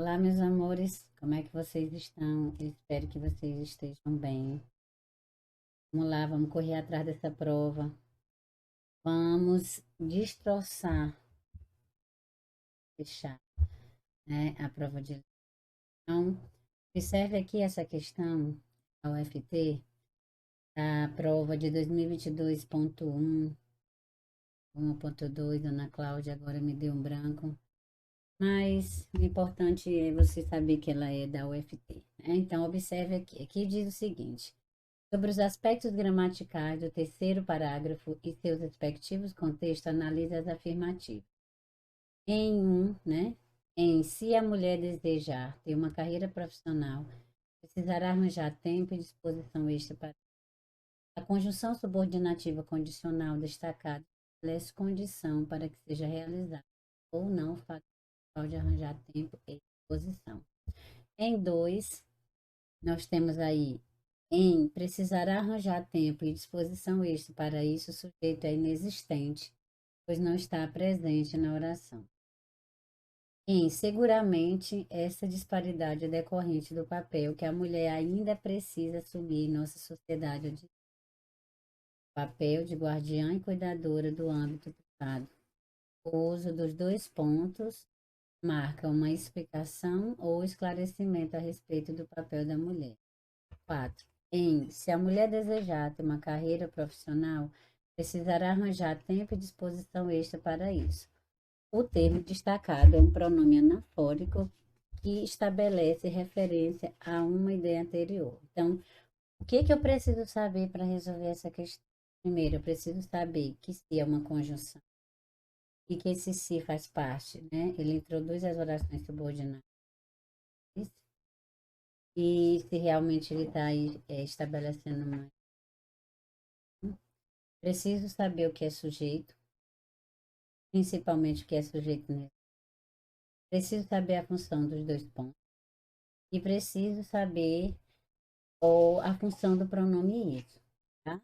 Olá, meus amores, como é que vocês estão? Eu espero que vocês estejam bem. Vamos lá, vamos correr atrás dessa prova. Vamos destroçar, fechar, né, a prova de então, observe aqui essa questão, a UFT, a prova de 2022.1, 1.2, Ana Cláudia agora me deu um branco. Mas o importante é você saber que ela é da UFT, né? Então, observe aqui. Aqui diz o seguinte: sobre os aspectos gramaticais do terceiro parágrafo e seus respectivos contextos, analise as afirmativas. Né? Se a mulher desejar ter uma carreira profissional, precisará arranjar tempo e disposição extra para a conjunção subordinativa condicional destacada estabelece condição para que seja realizada ou não o fato de arranjar tempo e disposição. Em 2, nós temos aí precisará arranjar tempo e disposição extra para isso, o sujeito é inexistente, pois não está presente na oração. Seguramente, essa disparidade é decorrente do papel que a mulher ainda precisa assumir em nossa sociedade, o papel de guardiã e cuidadora do âmbito privado. O uso dos dois pontos marca uma explicação ou esclarecimento a respeito do papel da mulher. 4. Se a mulher desejar ter uma carreira profissional, precisará arranjar tempo e disposição extra para isso. O termo destacado é um pronome anafórico que estabelece referência a uma ideia anterior. Então, o que eu preciso saber para resolver essa questão? Primeiro, eu preciso saber que se é uma conjunção e que esse se faz parte, né? Ele introduz as orações subordinadas. E se realmente ele está aí estabelecendo uma. Preciso saber o que é sujeito, principalmente o que é sujeito nesse. Preciso saber a função dos dois pontos. E preciso saber a função do pronome isso, tá?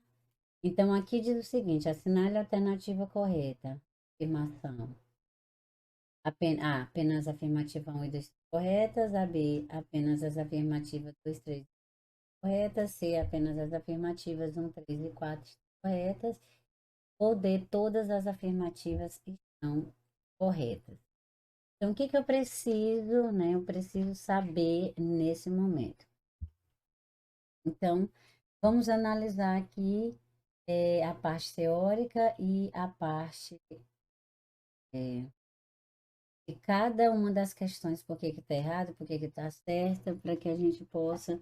Então, aqui diz o seguinte, assinale a alternativa correta. Afirmação. Apenas a afirmativa 1 e 2 corretas. A B, apenas as afirmativas 2, 3 corretas. C, apenas as afirmativas 1, 3 e 4 corretas. Ou D, todas as afirmativas estão corretas. Então, o que eu preciso, né? Eu preciso saber nesse momento. Então, vamos analisar aqui a parte teórica e a parte de cada uma das questões, por que está errado, por que está certa, para que a gente possa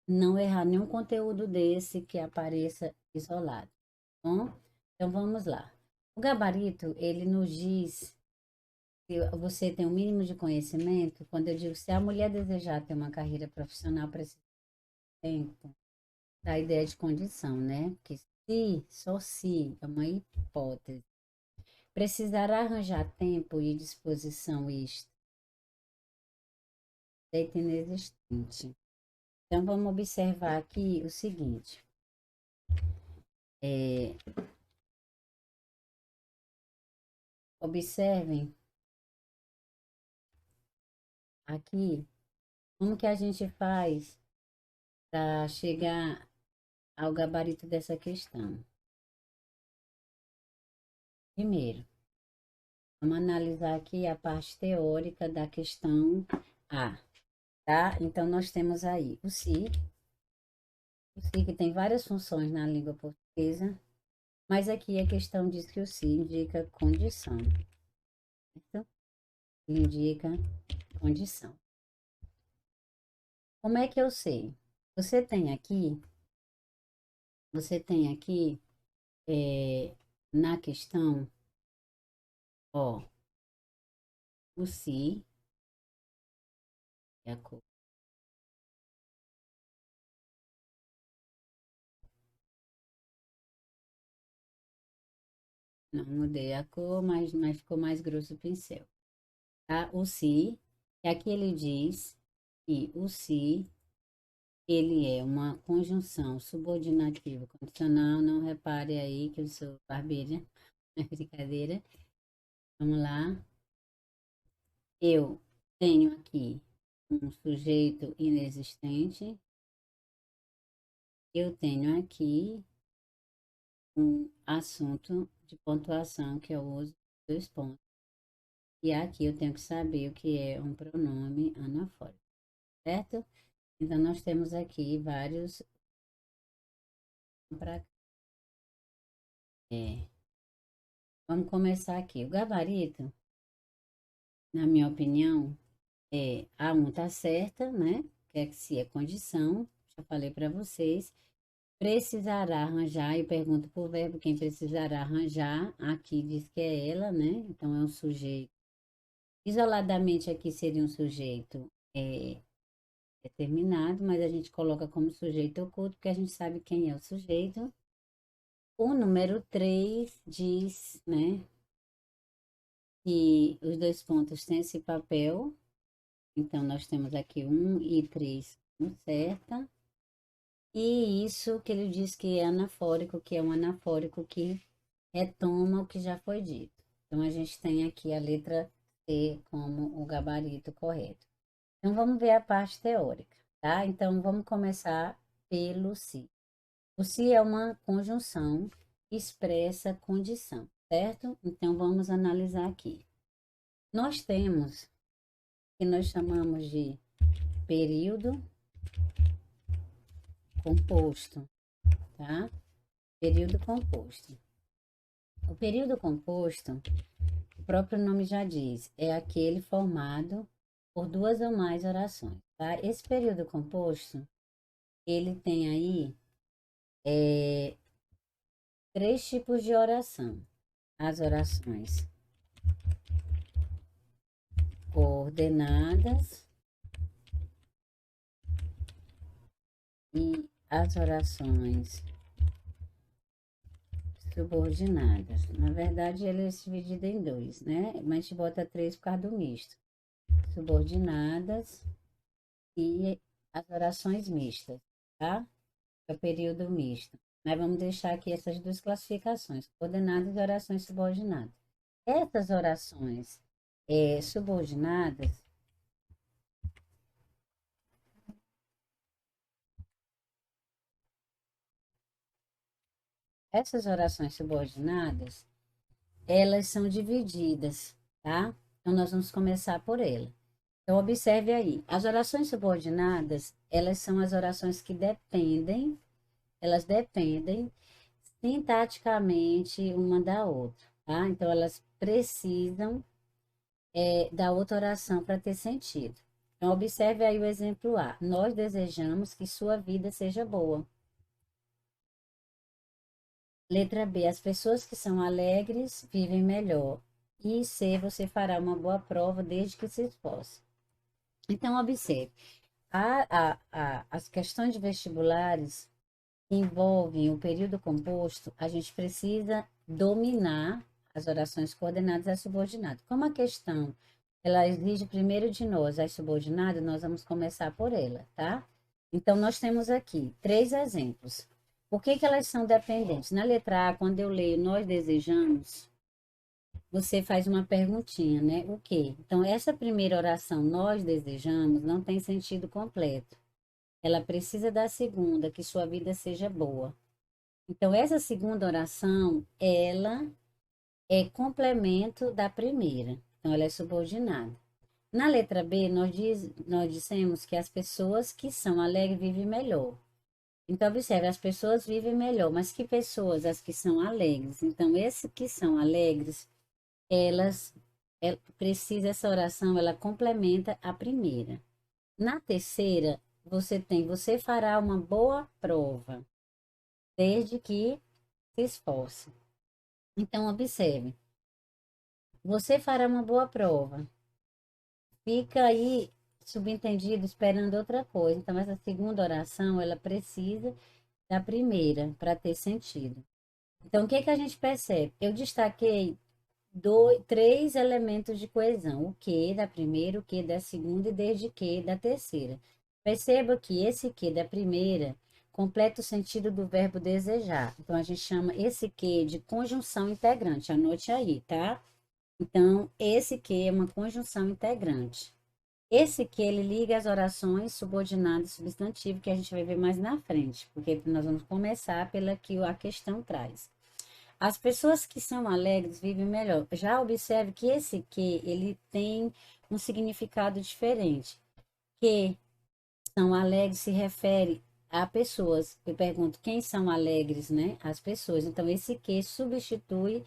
não errar nenhum conteúdo desse que apareça isolado, tá bom? Então, vamos lá. O gabarito, ele nos diz se você tem um mínimo de conhecimento, quando eu digo se a mulher desejar ter uma carreira profissional, precisa de tempo, da ideia de condição, né? Porque se, só se, é uma hipótese, precisará arranjar tempo e disposição extra, feito inexistente. Então, vamos observar aqui o seguinte. É, observem aqui como que a gente faz para chegar ao gabarito dessa questão. Primeiro, vamos analisar aqui a parte teórica da questão A, tá? Então, nós temos aí o se que tem várias funções na língua portuguesa, mas aqui a questão diz que o se indica condição, certo? Ele indica condição. Como é que eu sei? Você tem aqui, você tem aqui na questão, ó, o se, é a cor. Não mudei a cor, mas ficou mais grosso o pincel. Tá? O se, e aqui ele diz que o se, ele é uma conjunção subordinativa condicional. Não repare aí que eu sou barbeira, é brincadeira. Vamos lá. Eu tenho aqui um sujeito inexistente. Eu tenho aqui um assunto de pontuação que eu uso dois pontos. E aqui eu tenho que saber o que é um pronome anafórico, certo? Então, nós temos aqui vários. É, vamos começar aqui. O gabarito, na minha opinião, A1 tá certa, né? Que é que se é condição, já falei para vocês. Precisará arranjar, eu pergunto por verbo, quem precisará arranjar, aqui diz que é ela, né? Então, é um sujeito. Isoladamente, aqui seria um sujeito determinado, mas a gente coloca como sujeito oculto, porque a gente sabe quem é o sujeito. O número 3 diz, né, que os dois pontos têm esse papel. Então, nós temos aqui 1 e 3 como certa. E isso que ele diz que é anafórico, que é um anafórico que retoma o que já foi dito. Então, a gente tem aqui a letra C como o gabarito correto. Então, vamos ver a parte teórica, tá? Então, vamos começar pelo se. O se é uma conjunção que expressa condição, certo? Então, vamos analisar aqui. Nós temos o que nós chamamos de período composto, tá? Período composto. O período composto, o próprio nome já diz, é aquele formado por duas ou mais orações, tá? Esse período composto, ele tem aí três tipos de oração. As orações coordenadas e as orações subordinadas. Na verdade, ele é dividido em dois, né? Mas a gente bota três por causa do misto. Subordinadas e as orações mistas, tá? É o período misto. Mas vamos deixar aqui essas duas classificações, coordenadas e orações subordinadas. Essas orações subordinadas, essas orações subordinadas, elas são divididas, tá? Então, nós vamos começar por ela. Então, observe aí. As orações subordinadas, elas são as orações que dependem, elas dependem sintaticamente uma da outra, tá? Então, elas precisam da outra oração para ter sentido. Então, observe aí o exemplo A. Nós desejamos que sua vida seja boa. Letra B. As pessoas que são alegres vivem melhor. E C. Você fará uma boa prova desde que se esforce. Então, observe. As questões de vestibulares que envolvem o período composto, a gente precisa dominar as orações coordenadas e subordinadas. Como a questão ela exige primeiro de nós as subordinadas, nós vamos começar por ela, tá? Então, nós temos aqui três exemplos. Por que que elas são dependentes? Na letra A, quando eu leio nós desejamos, você faz uma perguntinha, né? O quê? Então, essa primeira oração, nós desejamos, não tem sentido completo. Ela precisa da segunda, que sua vida seja boa. Então, essa segunda oração, ela é complemento da primeira. Então, ela é subordinada. Na letra B, nós dissemos que as pessoas que são alegres vivem melhor. Então, observe, as pessoas vivem melhor, mas que pessoas? As que são alegres. Então, esses que são alegres, elas, precisa, essa oração, ela complementa a primeira. Na terceira, você fará uma boa prova, desde que se esforce. Então, observe, você fará uma boa prova. Fica aí subentendido esperando outra coisa. Então, essa segunda oração, ela precisa da primeira para ter sentido. Então, o que que a gente percebe? Eu destaquei três elementos de coesão: o que da primeira, o que da segunda e desde que da terceira. Perceba que esse que da primeira completa o sentido do verbo desejar. Então, a gente chama esse que de conjunção integrante. Anote aí, tá? Então, esse que é uma conjunção integrante. Esse que ele liga as orações subordinadas substantivo, que a gente vai ver mais na frente, porque nós vamos começar pela que a questão traz. As pessoas que são alegres vivem melhor. Já observe que esse que ele tem um significado diferente. Que são alegres se refere a pessoas. Eu pergunto quem são alegres, né? As pessoas. Então, esse que substitui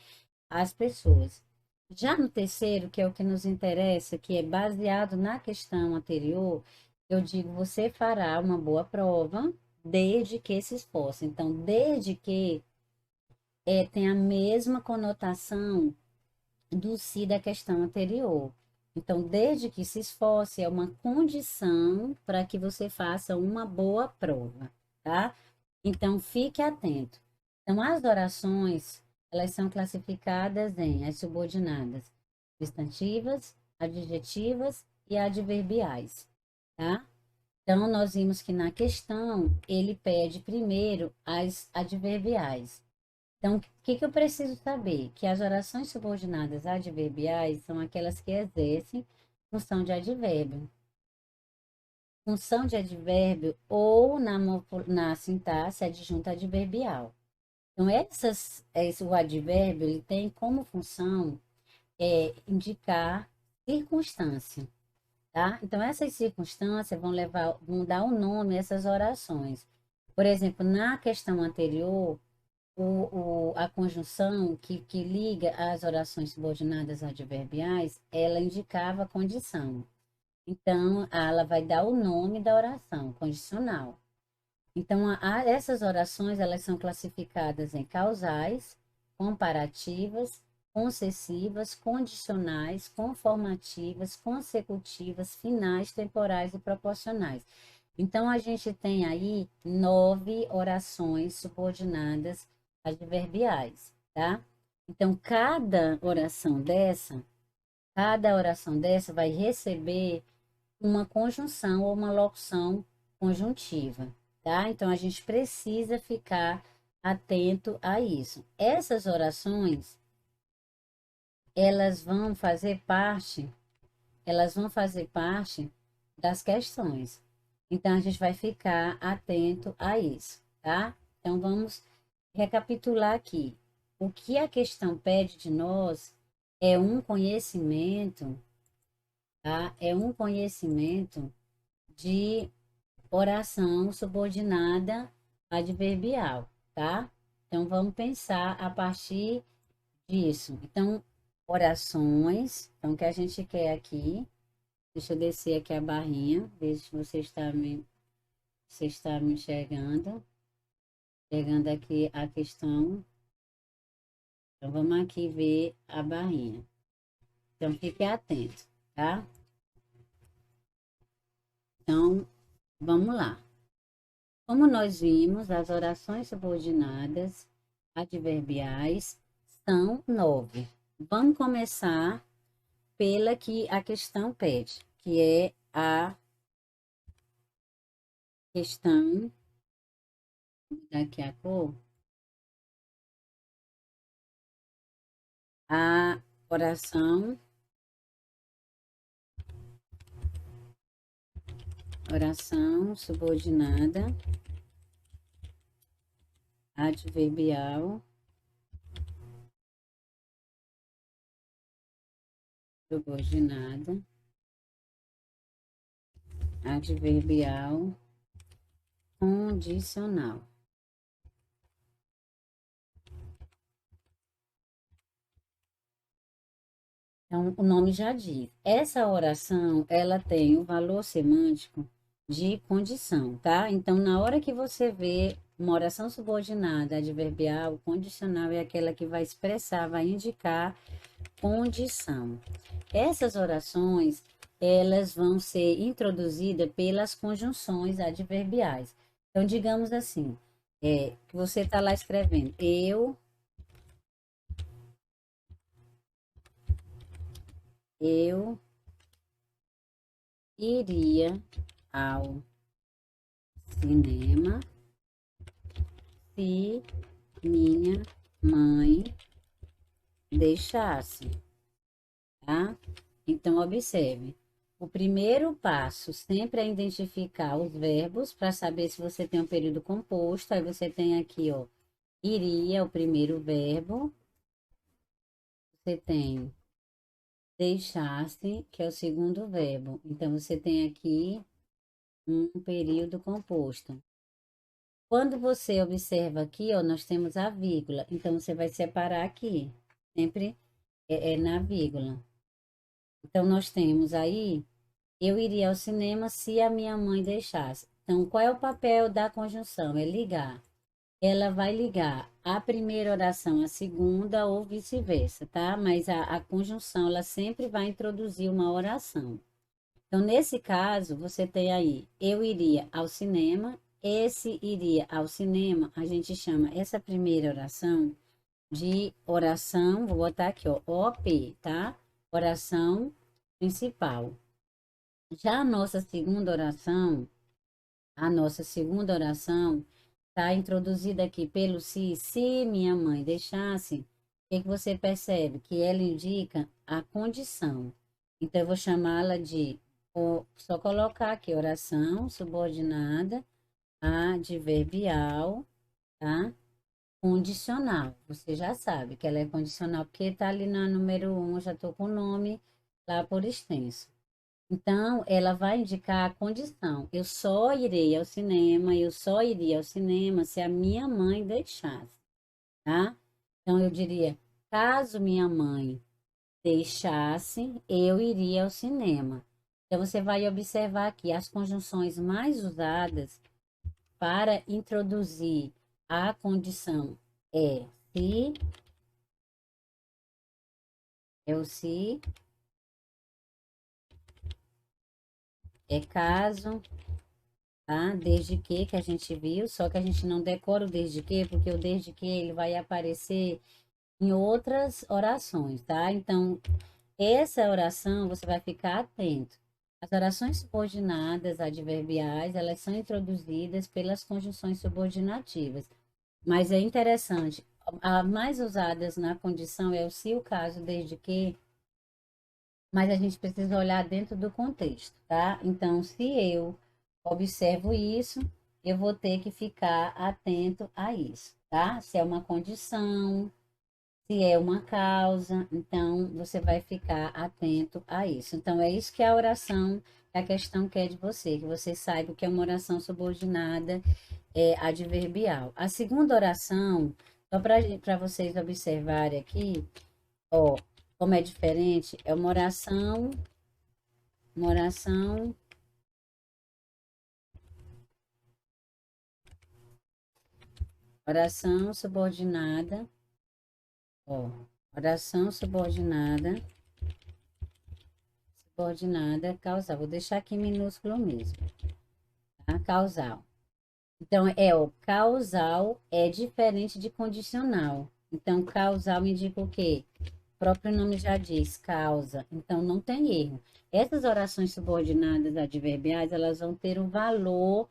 as pessoas. Já no terceiro, que é o que nos interessa, que é baseado na questão anterior, eu digo: você fará uma boa prova desde que se esforce. Então, desde que tem a mesma conotação do se da questão anterior. Então, desde que se esforce, é uma condição para que você faça uma boa prova, tá? Então, fique atento. Então, as orações, elas são classificadas em as subordinadas substantivas, adjetivas e adverbiais, tá? Então, nós vimos que na questão, ele pede primeiro as adverbiais. Então, o que eu preciso saber? Que as orações subordinadas adverbiais são aquelas que exercem função de advérbio. Função de advérbio ou na sintaxe adjunta adverbial. Então, o advérbio ele tem como função indicar circunstância, tá? Então, essas circunstâncias vão dar o nome a essas orações. Por exemplo, na questão anterior, a conjunção que liga as orações subordinadas adverbiais, ela indicava a condição. Então, ela vai dar o nome da oração, condicional. Então, essas orações, elas são classificadas em causais, comparativas, concessivas, condicionais, conformativas, consecutivas, finais, temporais e proporcionais. Então, a gente tem aí 9 orações subordinadas adverbiais, tá? Então, cada oração dessa vai receber uma conjunção ou uma locução conjuntiva, tá? Então, a gente precisa ficar atento a isso. Essas orações, elas vão fazer parte, elas vão fazer parte das questões. Então, a gente vai ficar atento a isso, tá? Então, vamos recapitular aqui. O que a questão pede de nós é um conhecimento, tá? É um conhecimento de oração subordinada adverbial, tá? Então, vamos pensar a partir disso. Então, orações. Então, o que a gente quer aqui. Deixa eu descer aqui a barrinha, ver se você está me enxergando. Pegando aqui a questão. Então, vamos aqui ver a barrinha. Então, fique atento, tá? Então, vamos lá. Como nós vimos, as orações subordinadas adverbiais são 9. Vamos começar pela que a questão pede, que é a questão, daqui a cor, a oração subordinada adverbial, subordinada adverbial condicional. Então, o nome já diz. Essa oração, ela tem o valor semântico de condição, tá? Então, na hora que você vê uma oração subordinada, adverbial, condicional é aquela que vai expressar, vai indicar condição. Essas orações, elas vão ser introduzidas pelas conjunções adverbiais. Então, digamos assim, que você está lá escrevendo, eu iria ao cinema se minha mãe deixasse, tá? Então, observe. O primeiro passo sempre é identificar os verbos para saber se você tem um período composto. Aí você tem aqui, ó, iria, o primeiro verbo. Você tem deixar-se, que é o segundo verbo. Então, você tem aqui um período composto. Quando você observa aqui, ó, nós temos a vírgula. Então, você vai separar aqui. Sempre é na vírgula. Então, nós temos aí, eu iria ao cinema se a minha mãe deixasse. Então, qual é o papel da conjunção? É ligar. Ela vai ligar a primeira oração à segunda ou vice-versa, tá? Mas a conjunção, ela sempre vai introduzir uma oração. Então, nesse caso, você tem aí, eu iria ao cinema, esse iria ao cinema, a gente chama essa primeira oração de oração, vou botar aqui, ó, OP, tá? Oração principal. Já a nossa segunda oração está introduzida aqui pelo se minha mãe deixasse, o que que você percebe? Que ela indica a condição. Então, eu vou chamá-la de, só colocar aqui, oração subordinada adverbial, tá? Condicional. Você já sabe que ela é condicional, porque está ali na número 1, eu já estou com o nome lá por extenso. Então, ela vai indicar a condição. Eu só irei ao cinema, eu só iria ao cinema se a minha mãe deixasse, tá? Então, eu diria, caso minha mãe deixasse, eu iria ao cinema. Então, você vai observar aqui as conjunções mais usadas para introduzir a condição se, é o se, é caso, tá? Desde que a gente viu, só que a gente não decora o desde que, porque o desde que ele vai aparecer em outras orações, tá? Então, essa oração você vai ficar atento. As orações subordinadas adverbiais, elas são introduzidas pelas conjunções subordinativas. Mas é interessante, a mais usadas na condição é o se, o caso, desde que, mas a gente precisa olhar dentro do contexto, tá? Então, se eu observo isso, eu vou ter que ficar atento a isso, tá? Se é uma condição, se é uma causa, então você vai ficar atento a isso. Então, é isso que é a oração, a questão quer de você, que você saiba o que é uma oração subordinada adverbial. A segunda oração, só para vocês observarem aqui, ó, como é diferente, é uma oração, oração subordinada, ó, oração subordinada causal. Vou deixar aqui em minúsculo mesmo, tá? Causal. Então, o causal é diferente de condicional. Então, causal indica o quê? O próprio nome já diz, causa. Então, não tem erro. Essas orações subordinadas adverbiais, elas vão ter um valor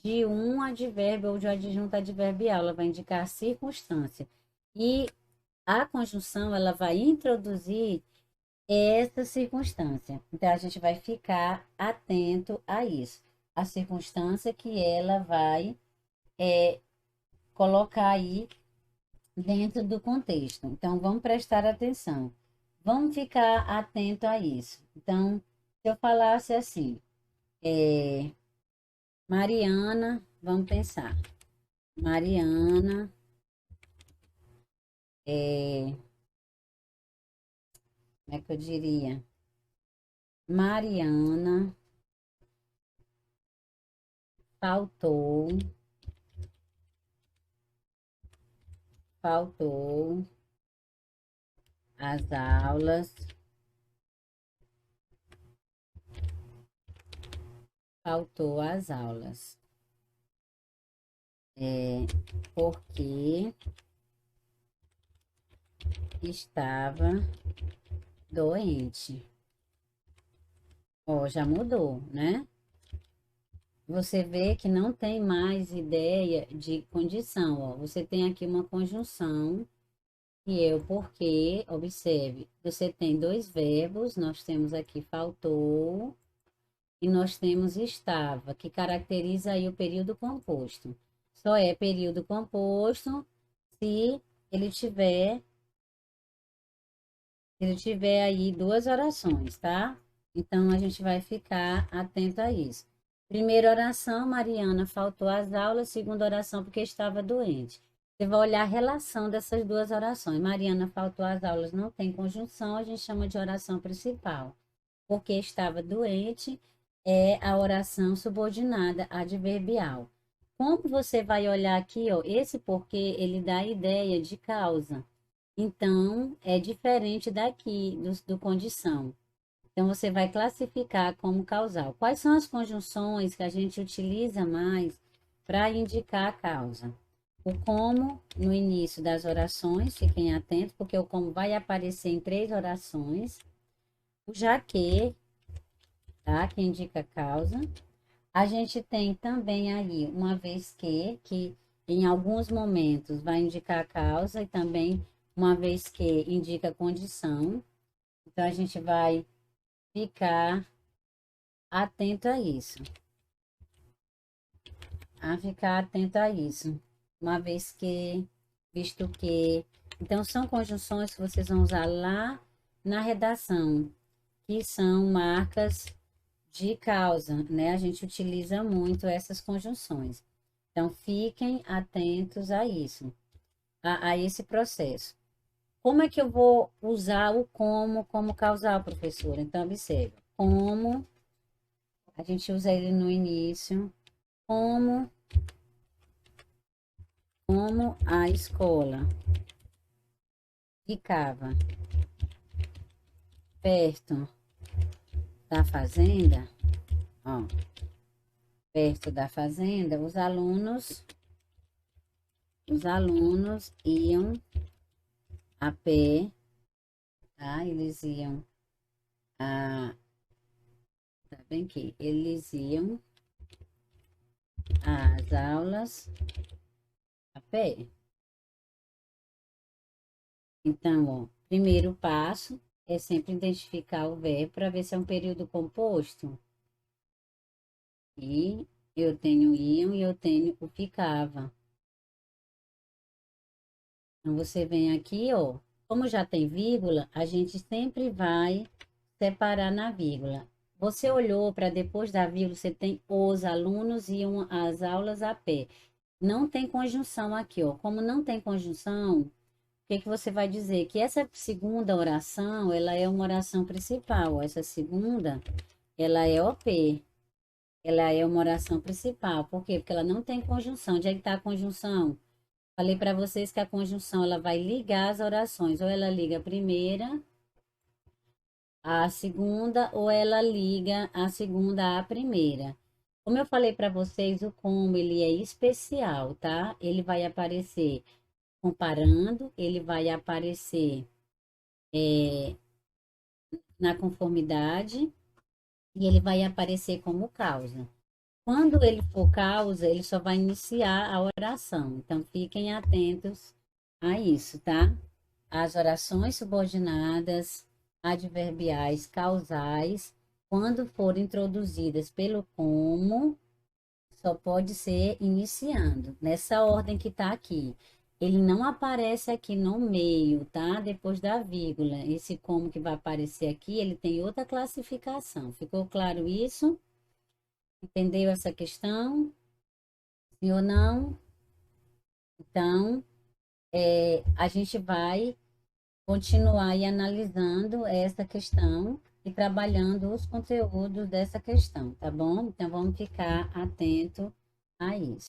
de um advérbio ou de um adjunto adverbial. Ela vai indicar a circunstância. E a conjunção, ela vai introduzir essa circunstância. Então, a gente vai ficar atento a isso. A circunstância que ela vai colocar aí dentro do contexto. Então, vamos prestar atenção. Vamos ficar atento a isso. Então, se eu falasse assim, Mariana, vamos pensar. Mariana, como é que eu diria? Mariana faltou, faltou as aulas, faltou as aulas. Porque estava doente. Ó, já mudou, né? Você vê que não tem mais ideia de condição, ó. Você tem aqui uma conjunção, que é o porquê, observe. Você tem dois verbos, nós temos aqui faltou, e nós temos estava, que caracteriza aí o período composto. Só é período composto se ele tiver, aí duas orações, tá? Então a gente vai ficar atento a isso. Primeira oração, Mariana faltou às aulas. Segunda oração, porque estava doente. Você vai olhar a relação dessas duas orações. Mariana faltou às aulas, não tem conjunção, a gente chama de oração principal. Porque estava doente, é a oração subordinada adverbial. Como você vai olhar aqui, ó, esse porquê, ele dá a ideia de causa. Então, é diferente daqui, do condição. Então, você vai classificar como causal. Quais são as conjunções que a gente utiliza mais para indicar a causa? O como no início das orações, fiquem atentos, porque o como vai aparecer em 3 orações. O já que, tá? Que indica a causa. A gente tem também aí, uma vez que em alguns momentos vai indicar a causa e também uma vez que indica a condição. Então, a gente vai ficar atento a isso. Ficar atento a isso. Uma vez que, visto que. Então, são conjunções que vocês vão usar lá na redação, que são marcas de causa, né? A gente utiliza muito essas conjunções. Então, fiquem atentos a isso, a esse processo. Como é que eu vou usar o como causal, professora? Então, observe. Como, a gente usa ele no início, como, a escola ficava perto da fazenda, ó, perto da fazenda, os alunos iam a pé, tá? Eles iam tá bem que eles iam às aulas a pé. Então, ó, primeiro passo é sempre identificar o verbo para ver se é um período composto. E eu tenho iam e eu tenho o ficava. Então, você vem aqui, ó, como já tem vírgula, a gente sempre vai separar na vírgula. Você olhou para depois da vírgula, você tem os alunos iam às aulas a pé. Não tem conjunção aqui, ó. Como não tem conjunção, o que que você vai dizer? Que essa segunda oração, ela é uma oração principal. Essa segunda, ela é OP. Ela é uma oração principal. Por quê? Porque ela não tem conjunção. Onde é que está a conjunção? Falei para vocês que a conjunção, ela vai ligar as orações. Ou ela liga a primeira, a segunda, ou ela liga a segunda à primeira. Como eu falei para vocês, o como ele é especial, tá? Ele vai aparecer comparando, ele vai aparecer na conformidade e ele vai aparecer como causa. Quando ele for causa, ele só vai iniciar a oração. Então, fiquem atentos a isso, tá? As orações subordinadas, adverbiais, causais, quando forem introduzidas pelo como, só pode ser iniciando, nessa ordem que está aqui. Ele não aparece aqui no meio, tá? Depois da vírgula. Esse como que vai aparecer aqui, ele tem outra classificação. Ficou claro isso? Entendeu essa questão? Sim ou não? Então, a gente vai continuar aí analisando essa questão e trabalhando os conteúdos dessa questão, tá bom? Então, vamos ficar atento a isso.